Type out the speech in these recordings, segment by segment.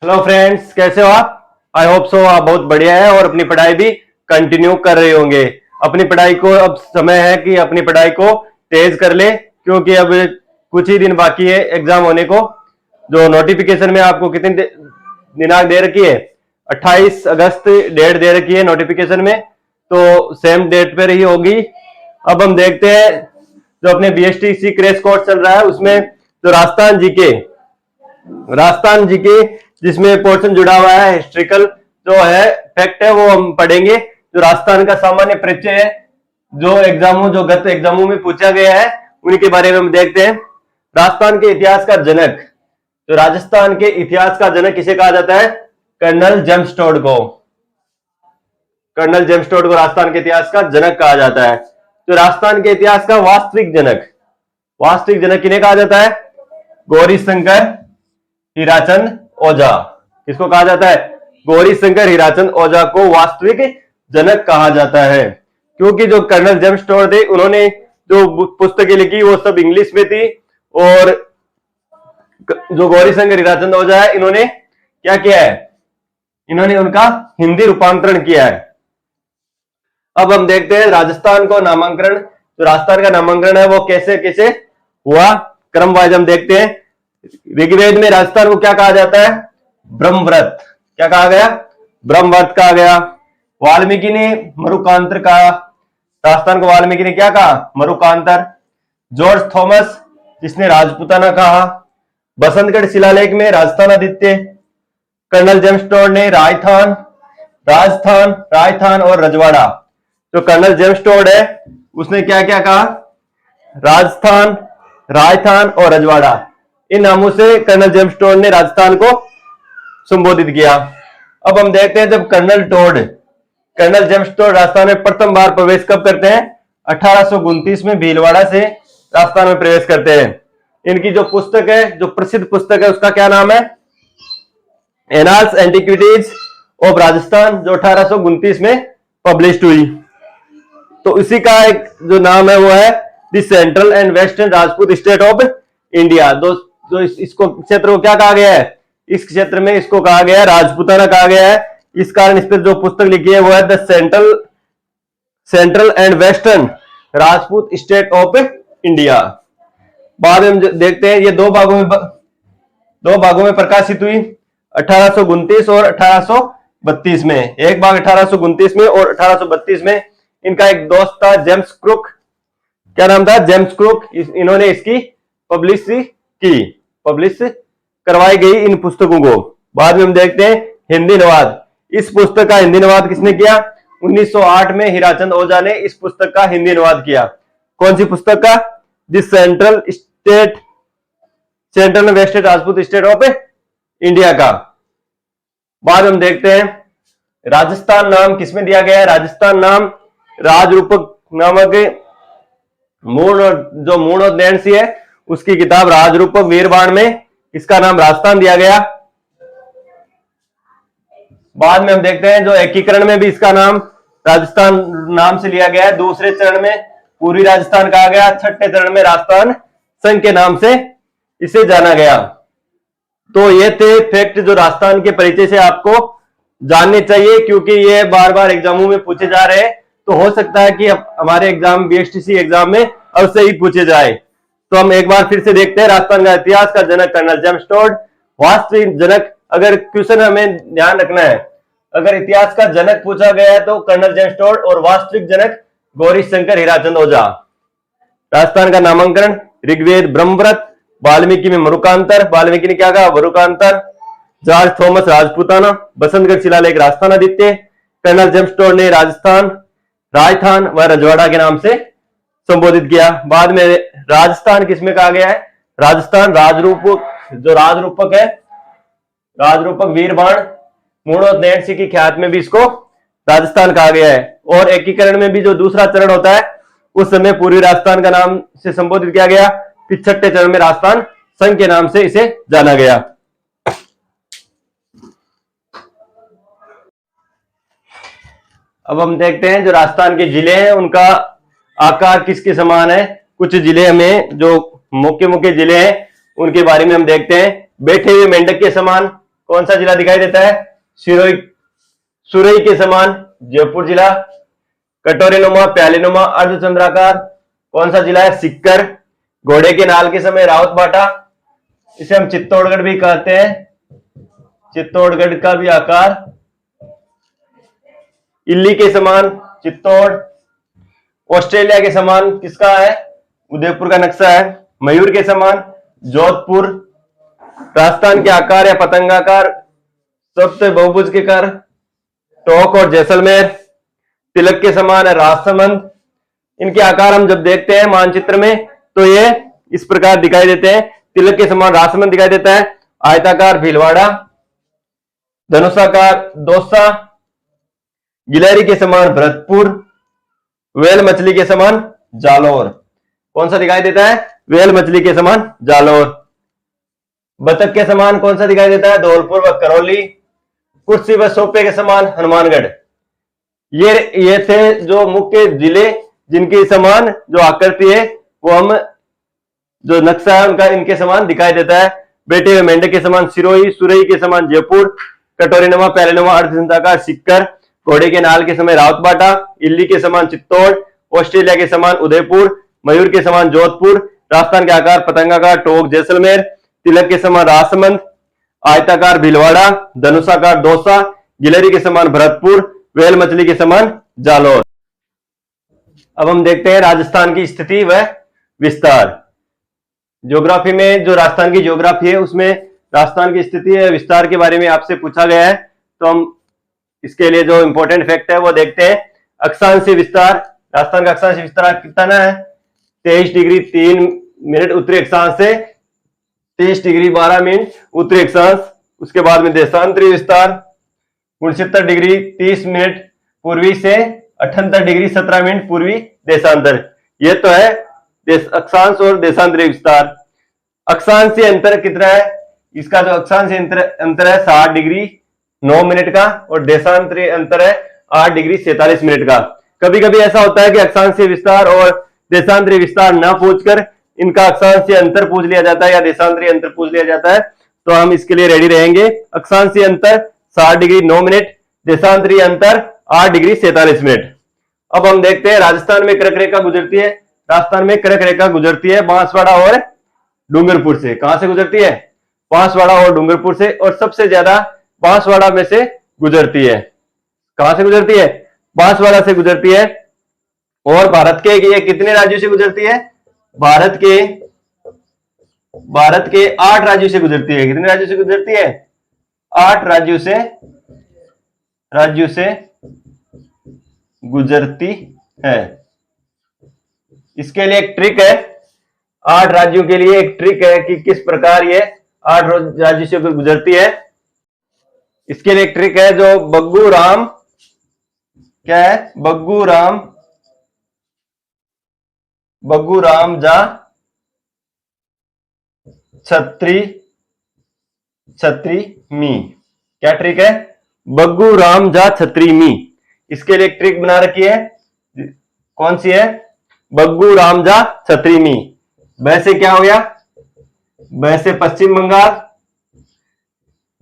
Hello friends, कैसे हो आप? आई होप सो आप बहुत बढ़िया है और अपनी पढ़ाई भी कंटिन्यू कर रहे होंगे। अपनी पढ़ाई को अब समय है कि अपनी पढ़ाई को तेज कर ले, क्योंकि अब कुछ ही दिन बाकी है एग्जाम होने को। जो नोटिफिकेशन में आपको कितनी दिनांक दे रखी है, 28 अगस्त डेट दे रखी है नोटिफिकेशन में, तो सेम डेट पर ही होगी। अब हम देखते हैं जो अपने बीएसटीसी क्रैश कोर्स चल रहा है उसमें जो राजस्थान जीके जिसमें पोर्शन जुड़ा हुआ है हिस्ट्रिकल जो है फैक्ट है वो हम पढ़ेंगे। जो राजस्थान का सामान्य परिचय है, जो गत एग्जामों में पूछा गया है उनके बारे में हम देखते हैं। राजस्थान के इतिहास का जनक, तो राजस्थान के इतिहास का जनक किसे कहा जाता है? कर्नल जेम्स टोड को। कर्नल जेम्स टोड को राजस्थान के इतिहास का जनक कहा जाता है। तो राजस्थान के इतिहास का वास्तविक जनक किन्हें कहा जाता है? गौरी शंकर हीराचंद ओझा। किसको कहा जाता है? गौरी शंकर हीराचंद ओझा को वास्तविक जनक कहा जाता है, क्योंकि जो कर्नल जेम्स टोड थे उन्होंने जो पुस्तकें लिखी वो सब इंग्लिश में थी, और जो गौरी शंकर हीराचंद ओझा है इन्होंने क्या किया है? इन्होंने उनका हिंदी रूपांतरण किया है। अब हम देखते हैं राजस्थान को नामांकन, जो राजस्थान का नामांकन है वो कैसे कैसे हुआ, क्रम वाइज हम देखते हैं। ऋग्वेद में राजस्थान को क्या कहा जाता है? ब्रह्मव्रत। क्या कहा गया? ब्रह्मव्रत कहा गया। वाल्मीकि ने मरुकांतर कहा। राजस्थान को वाल्मीकि ने क्या कहा? मरुकांतर। जॉर्ज थॉमस जिसने राजपूताना कहा। बसंतगढ़ शिलालेख में Rajasthan Aditya. Colonel James Tod ने राजस्थान और रजवाड़ा। जो कर्नल जेम्स टोड है उसने क्या क्या कहा? राजस्थान और रजवाड़ा, इन नामों से कर्नल जेम्स टोड ने राजस्थान को संबोधित किया। अब हम देखते हैं जब कर्नल जेम्स टोड राजस्थान में प्रथम बार प्रवेश कब करते हैं? 1829 में भीलवाड़ा से राजस्थान में प्रवेश करते हैं। इनकी जो पुस्तक है, जो प्रसिद्ध पुस्तक है उसका क्या नाम है? एनाल्स एंटिक्विटीज ऑफ राजस्थान, जो 1829 में पब्लिश हुई। तो इसी का एक जो नाम है वो है the central and western Rajput state of India. जो इसको क्षेत्र को क्या कहा गया है? इस क्षेत्र में इसको कहा गया है राजपूताना कहा गया है। इस कारण इस पर जो पुस्तक लिखी है वो है the central and western Rajput state of India. बाद में हम देखते हैं ये दो भागों में प्रकाशित हुई, 1829 और 1832 में। एक भाग 1829 में और 1832 में। इनका एक दोस्त था जेम्स क्रुक। क्या नाम था? James Crook. इन्होंने इसकी पब्लिश करवाई गई इन पुस्तकों को। बाद में हम देखते हैं हिंदी अनुवाद। इस पुस्तक का हिंदी अनुवाद किसने किया? 1908 में हीराचंद ओझा ने इस पुस्तक का हिंदी अनुवाद किया। कौन सी पुस्तक का? The central western Rajput state of India का। बाद हम देखते हैं राजस्थान नाम किसमें दिया गया है? राजस्थान नाम राजरूपक नामक मूल नैन्सी है उसकी किताब राजरूपक वीरबाण में इसका नाम राजस्थान दिया गया। बाद में हम देखते हैं जो एकीकरण में भी इसका नाम राजस्थान नाम से लिया गया है। दूसरे चरण में पूर्वी राजस्थान कहा गया, छठे चरण में राजस्थान संघ के नाम से इसे जाना गया। तो ये थे फैक्ट जो राजस्थान के परिचय से आपको जानने चाहिए, क्योंकि ये बार बार एग्जामों में पूछे जा रहे हैं। तो हो सकता है कि हमारे एग्जाम बीएसटीसी एग्जाम में अवश्य ही पूछे जाए। तो हम एक बार फिर से देखते हैं राजस्थान का इतिहास का जनक कर्नल जेम्स टोड। वास्तविक जनक, अगर क्वेश्चन हमें ध्यान रखना है, अगर इतिहास का जनक पूछा गया है तो कर्नल जेम्स टोड, और वास्तविक जनक गौरी शंकर हीराचंद ओझा। राजस्थान का नामांकन ऋग्वेद ब्रह्मव्रत, वाल्मीकि में मरुकांतर, वाल्मीकि ने क्या कहा? मरुकांतर। जॉर्ज थॉमस राजपूताना, बसंतगढ़ शिलालेख Rajasthan Aditya. Colonel James Tod ने राजस्थान व रजवाड़ा के नाम से संबोधित किया। बाद में राजस्थान किसमें कहा गया है? राजस्थान राजरूपक है, राजरूपक वीरबाण मूणोत नैन्सी की ख्यात में भी इसको राजस्थान कहा गया है। और एकीकरण में भी जो दूसरा चरण होता है उस समय पूर्वी राजस्थान का नाम से संबोधित किया गया। फिर छठे चरण में राजस्थान संघ के नाम से इसे जाना गया। अब हम देखते हैं जो राजस्थान के जिले हैं उनका आकार किसके समान है। कुछ जिले में जो मुख्य जिले हैं उनके बारे में हम देखते हैं। बैठे हुए मेंढक के समान कौन सा जिला दिखाई देता है? सुरई के समान जयपुर जिला। कटोरीनुमा प्यालेनुमा अर्धचंद्राकार कौन सा जिला है? सिक्कर। घोड़े के नाल के समय रावत बाटा, इसे हम चित्तौड़गढ़ भी कहते हैं, चित्तौड़गढ़ का भी आकार। इल्ली के समान चित्तौड़। ऑस्ट्रेलिया के समान किसका है? उदयपुर का नक्शा है। मयूर के समान जोधपुर। राजस्थान के आकार या पतंगाकार सप्त बहुभुज के कर टोंक और जैसलमेर। तिलक के समान है राजसमंद। इनके आकार हम जब देखते हैं मानचित्र में तो ये इस प्रकार दिखाई देते हैं। तिलक के समान राजसमंद दिखाई देता है, आयताकार भीलवाड़ा, धनुषाकार दौसा, गिलहरी के समान भरतपुर, वेल मछली के समान जालौर। कौन सा दिखाई देता है? वेल मछली के समान जालौर। बतख के समान कौन सा दिखाई देता है? धौलपुर व करौली। कुर्सी व सोपे के समान हनुमानगढ़। ये थे जो मुख्य जिले जिनकी समान जो आकृति है वो हम जो नक्शा है उनका इनके समान दिखाई देता है। बैठे हुए मेंढक के समान सिरोही, सुरई के समान जयपुर, कटोरीनुमा प्यालेनुमा अर्धचंद्राकार सिक्कर, घोड़े के नाल के समय रावत बाटा, इल्ली के समान चित्तौड़, ऑस्ट्रेलिया के समान उदयपुर, मयूर के समान जोधपुर, राजस्थान के आकार पतंगाकार टोंक जैसलमेर, तिलक के समान राजसमंद, आयताकार भीलवाड़ा, धनुषाकार दौसा, गिलहरी के समान भरतपुर, वेल मछली के समान जालौर। अब हम देखते हैं राजस्थान की स्थिति व विस्तार। ज्योग्राफी में जो राजस्थान की ज्योग्राफी है उसमें राजस्थान की स्थिति है विस्तार के बारे में आपसे पूछा गया है, तो हम इसके लिए जो इंपॉर्टेंट फैक्ट है वो देखते हैं। अक्षांशीय विस्तार, राजस्थान का अक्षांशीय विस्तार कितना है? 23 डिग्री 3 मिनट उत्तरी अक्षांश से 23 डिग्री 12 मिनट उत्तरी अक्षांश। उसके बाद में देशांतरीय विस्तार 69 डिग्री 30 मिनट पूर्वी से 78 डिग्री 17 मिनट पूर्वी देशांतर। ये तो है अक्षांश और देशांतरीय विस्तार। अक्षांशीय अंतर कितना है? इसका जो अक्षांशीय अंतर है 60 डिग्री 9 मिनट का और देशांतरीय अंतर है 8 डिग्री 47 मिनट का। कभी कभी ऐसा होता है कि अक्षांशीय विस्तार और देशांतरीय विस्तार न पूछकर इनका अक्षांशीय अंतर पूछ लिया जाता है या देशांतरीय अंतर पूछ लिया जाता है, तो हम इसके लिए रेडी रहेंगे। अक्षांशीय अंतर 60 डिग्री 9 मिनट, देशांतरीय अंतर 8 डिग्री 47 मिनट। अब हम देखते हैं राजस्थान में कर्क रेखा गुजरती है। राजस्थान में कर्क रेखा गुजरती है बांसवाड़ा और डूंगरपुर से। कहां से गुजरती है? बांसवाड़ा और डूंगरपुर से, और सबसे ज्यादा बांसवाड़ा में से गुजरती है। कहां से गुजरती है? बांसवाड़ा से गुजरती है। और भारत के ये कितने राज्यों से गुजरती है? भारत के 8 राज्यों से गुजरती है। कितने राज्यों से गुजरती है? 8 राज्यों से गुजरती है। इसके लिए एक ट्रिक है, 8 राज्यों के लिए एक ट्रिक है कि किस प्रकार ये 8 राज्यों से गुजरती है। इसके लिए एक ट्रिक है जो बग्गू राम, क्या है? बग्गू राम जा छत्री मी। क्या ट्रिक है? बग्गू राम जा छत्री मी। इसके लिए एक ट्रिक बना रखी है, कौन सी है? बग्गू राम जा छत्री मी। वैसे क्या हो गया? वैसे पश्चिम बंगाल,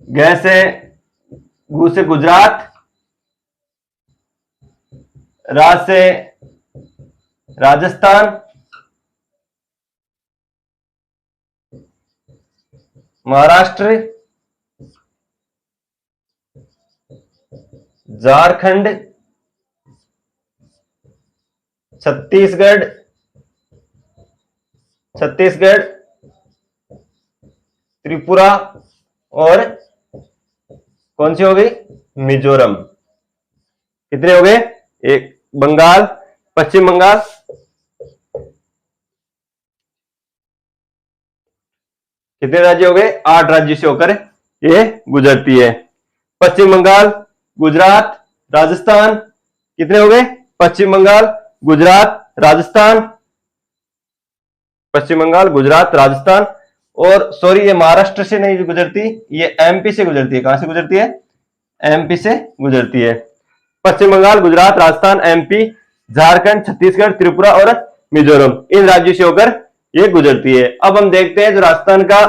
ग से गुजरात, राज से राजस्थान, महाराष्ट्र, झारखंड, छत्तीसगढ़, त्रिपुरा और कौन सी हो गई? मिजोरम। कितने हो गए? एक बंगाल, पश्चिम बंगाल, कितने राज्य हो गए? 8 राज्यों से होकर ये गुजरती है। पश्चिम बंगाल, गुजरात, राजस्थान, कितने हो गए? पश्चिम बंगाल, गुजरात, राजस्थान, पश्चिम बंगाल, गुजरात, राजस्थान। और सॉरी, ये महाराष्ट्र से नहीं गुजरती, ये एमपी से गुजरती है। कहां से गुजरती है? एमपी से गुजरती है। पश्चिम बंगाल, गुजरात, राजस्थान, एमपी, झारखंड, छत्तीसगढ़, त्रिपुरा और मिजोरम, इन राज्यों से होकर ये गुजरती है। अब हम देखते हैं जो राजस्थान का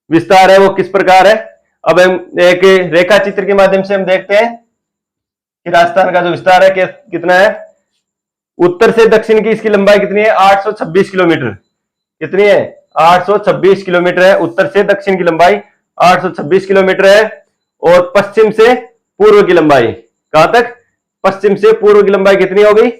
विस्तार है वो किस प्रकार है। अब हम एक रेखा चित्र के माध्यम से हम देखते हैं कि राजस्थान का जो विस्तार है कितना है। उत्तर से दक्षिण की इसकी लंबाई कितनी है, 826 किलोमीटर। कितनी है, 826 किलोमीटर है। उत्तर से दक्षिण की लंबाई 826 किलोमीटर है। और पश्चिम से पूर्व की लंबाई, कहां तक, पश्चिम से पूर्व की लंबाई कितनी हो गई,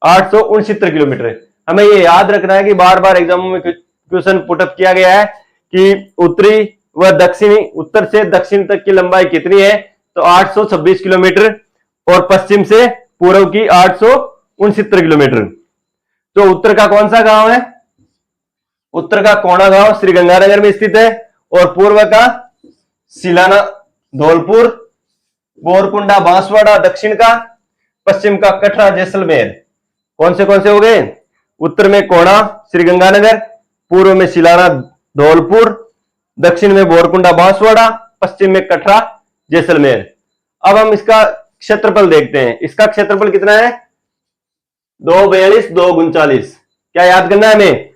869 किलोमीटर। हमें ये याद रखना है कि बार बार एग्जामों में क्वेश्चन पुटअप किया गया है कि उत्तरी व दक्षिणी, उत्तर से दक्षिण तक की लंबाई कितनी है, तो 826 किलोमीटर, और पश्चिम से पूर्व की 869 किलोमीटर। तो उत्तर का कौन सा गांव है, उत्तर का कोणा गांव श्रीगंगानगर में स्थित है, और पूर्व का सिलाना धौलपुर बोरकुंडा बांसवाड़ा दक्षिण का, पश्चिम का कटरा जैसलमेर। कौन से हो गए, उत्तर में कोणा श्रीगंगानगर, पूर्व में सिलाना धौलपुर, दक्षिण में बोरकुंडा बांसवाड़ा, पश्चिम में कटरा जैसलमेर। अब हम इसका क्षेत्रफल देखते हैं। इसका क्षेत्रफल कितना है, 242 239। क्या याद करना है हमें,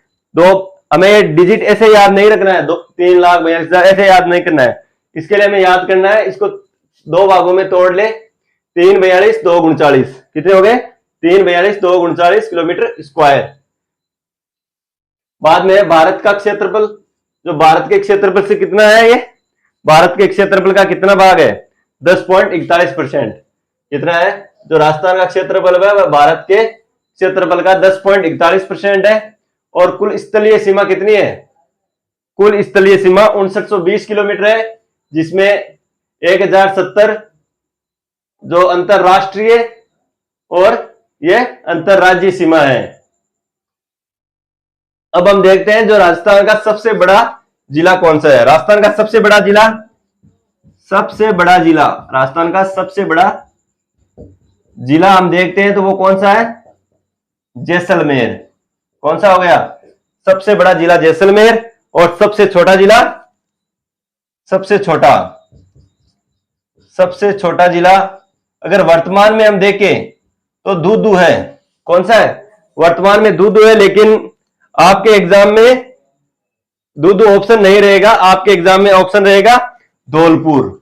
हमें डिजिट ऐसे याद नहीं रखना है, 3,42,000 ऐसे याद नहीं करना है। इसके लिए हमें याद करना है, इसको दो भागों में तोड़ ले, 342 239 कितने हो गए, 342 239 किलोमीटर स्क्वायर। बाद में भारत का क्षेत्रफल, जो भारत के क्षेत्रफल से कितना है, ये भारत के क्षेत्रफल का कितना भाग है, 10.41%। कितना है, जो राजस्थान का क्षेत्रफल है वह भारत के क्षेत्रफल का 10.41% है। और कुल स्थलीय सीमा कितनी है, कुल स्थलीय सीमा 5920 किलोमीटर है, जिसमें 1070 जो अंतरराष्ट्रीय और यह अंतरराज्यीय सीमा है। अब हम देखते हैं जो राजस्थान का सबसे बड़ा जिला कौन सा है। राजस्थान का सबसे बड़ा जिला, राजस्थान का सबसे बड़ा जिला हम देखते हैं तो वो कौन सा है, जैसलमेर। कौन सा हो गया, सबसे बड़ा जिला जैसलमेर। और सबसे छोटा जिला, सबसे छोटा जिला अगर वर्तमान में हम देखें तो दूदू है। कौन सा है, वर्तमान में दूदू है, लेकिन आपके एग्जाम में दूदू ऑप्शन नहीं रहेगा, आपके एग्जाम में ऑप्शन रहेगा धौलपुर।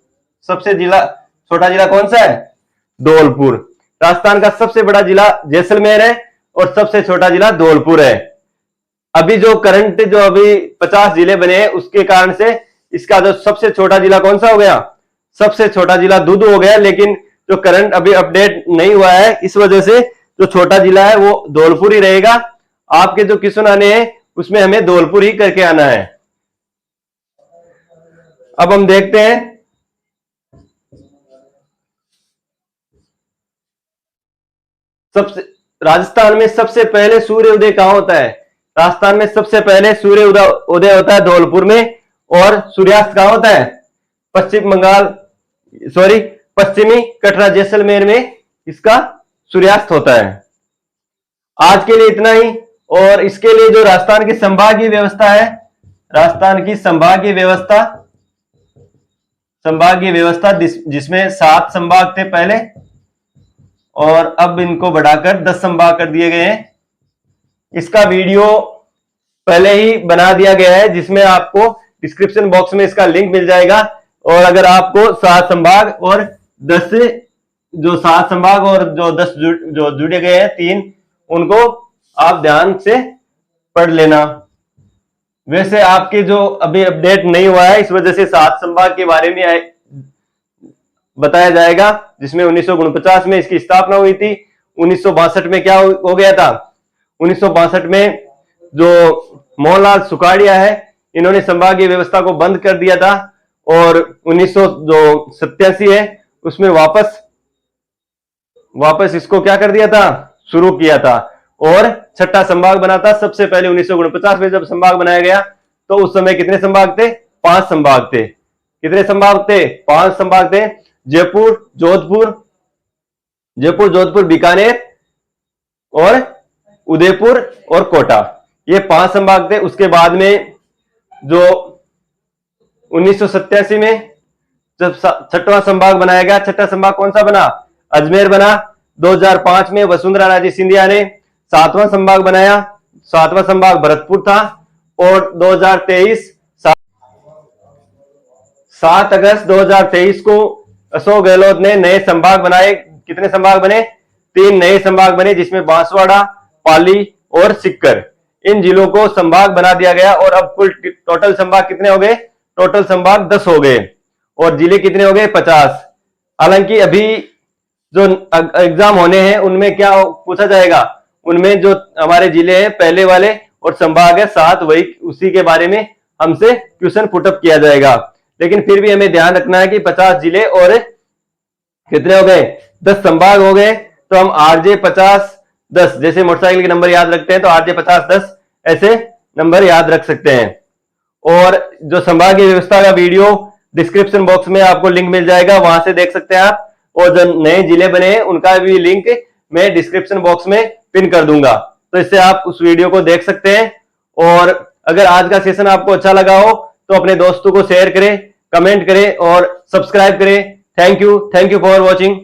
सबसे छोटा जिला कौन सा है, धौलपुर। राजस्थान का सबसे बड़ा जिला जैसलमेर है और सबसे छोटा जिला धौलपुर है। अभी जो करंट जो अभी 50 जिले बने हैं उसके कारण से इसका जो सबसे छोटा जिला कौन सा हो गया, सबसे छोटा जिला दूदू हो गया। लेकिन जो करंट अभी अपडेट नहीं हुआ है, इस वजह से जो छोटा जिला है वो धौलपुर ही रहेगा। आपके जो क्वेश्चन आने हैं उसमें हमें धौलपुर ही करके आना है। अब हम देखते हैं राजस्थान में सबसे पहले सूर्य उदय कहां होता है। राजस्थान में सबसे पहले सूर्य उदय होता है धौलपुर में, और सूर्यास्त कहां होता है, पश्चिमी कटरा जैसलमेर में इसका सूर्यास्त होता है। आज के लिए इतना ही। और इसके लिए जो राजस्थान की संभागीय व्यवस्था है, राजस्थान की संभागीय व्यवस्था जिसमें 7 संभाग थे पहले, और अब इनको बढ़ाकर 10 संभाग कर दिए गए हैं। इसका वीडियो पहले ही बना दिया गया है, जिसमें आपको डिस्क्रिप्शन बॉक्स में इसका लिंक मिल जाएगा। और अगर आपको 7 संभाग और 10 जो 7 संभाग और जो 10 जो जुड़े गए हैं 3, उनको आप ध्यान से पढ़ लेना। वैसे आपके जो अभी अपडेट नहीं हुआ है, इस वजह से 7 संभाग के बारे में बताया जाएगा, जिसमें 1949 में इसकी स्थापना हुई थी। 1962 में क्या हो गया था, 1962 में जो मोहनलाल सुखाड़िया है, इन्होंने संभागीय व्यवस्था को बंद कर दिया था। और 1987 है उसमें वापस इसको क्या कर दिया था, शुरू किया था, और 6ठा संभाग बना था। सबसे पहले 1949 में जब संभाग बनाया गया तो उस समय कितने संभाग थे, 5 संभाग थे। कितने संभाग थे, 5 संभाग थे। जयपुर, जोधपुर, बीकानेर और उदयपुर और कोटा, ये 5 संभाग थे। उसके बाद में जो 1987 में जब 6वां संभाग बनाया गया, 6ठा संभाग कौन सा बना, अजमेर बना। 2005 में वसुंधरा राजे सिंधिया ने 7वां संभाग बनाया, 7वां संभाग भरतपुर था। और 2023 7 अगस्त 2023 को अशोक गहलोत ने नए संभाग बनाए। कितने संभाग बने? 3 नए संभाग बने, जिसमें बांसवाड़ा, पाली और सीकर, इन जिलों को संभाग बना दिया गया। और अब कुल टोटल संभाग कितने हो गए? टोटल संभाग 10 हो गए और जिले कितने हो गए? 50। हालांकि अभी जो एग्जाम होने हैं उनमें क्या पूछा जाएगा? उनमें जो हमारे जिले हैं पहले वाले और संभाग है 7, वही उसी के बारे में हमसे क्वेश्चन पुटअप किया जाएगा। लेकिन फिर भी हमें ध्यान रखना है कि 50 जिले और कितने हो गए? 10 संभाग हो गए। तो हम RJ 50 10 जैसे मोटरसाइकिल के नंबर याद रखते हैं, तो RJ 50 10 ऐसे नंबर याद रख सकते हैं। और जो संभागीय व्यवस्था का वीडियो डिस्क्रिप्शन बॉक्स में आपको लिंक मिल जाएगा, वहां से देख सकते हैं आप। और जो नए जिले बने हैं उनका भी लिंक मैं डिस्क्रिप्शन बॉक्स में पिन कर दूंगा, तो इससे आप उस वीडियो को देख सकते हैं। और अगर आज का सेशन आपको अच्छा लगा हो तो अपने दोस्तों को शेयर करें, कमेंट करें और सब्सक्राइब करें। Thank you for watching.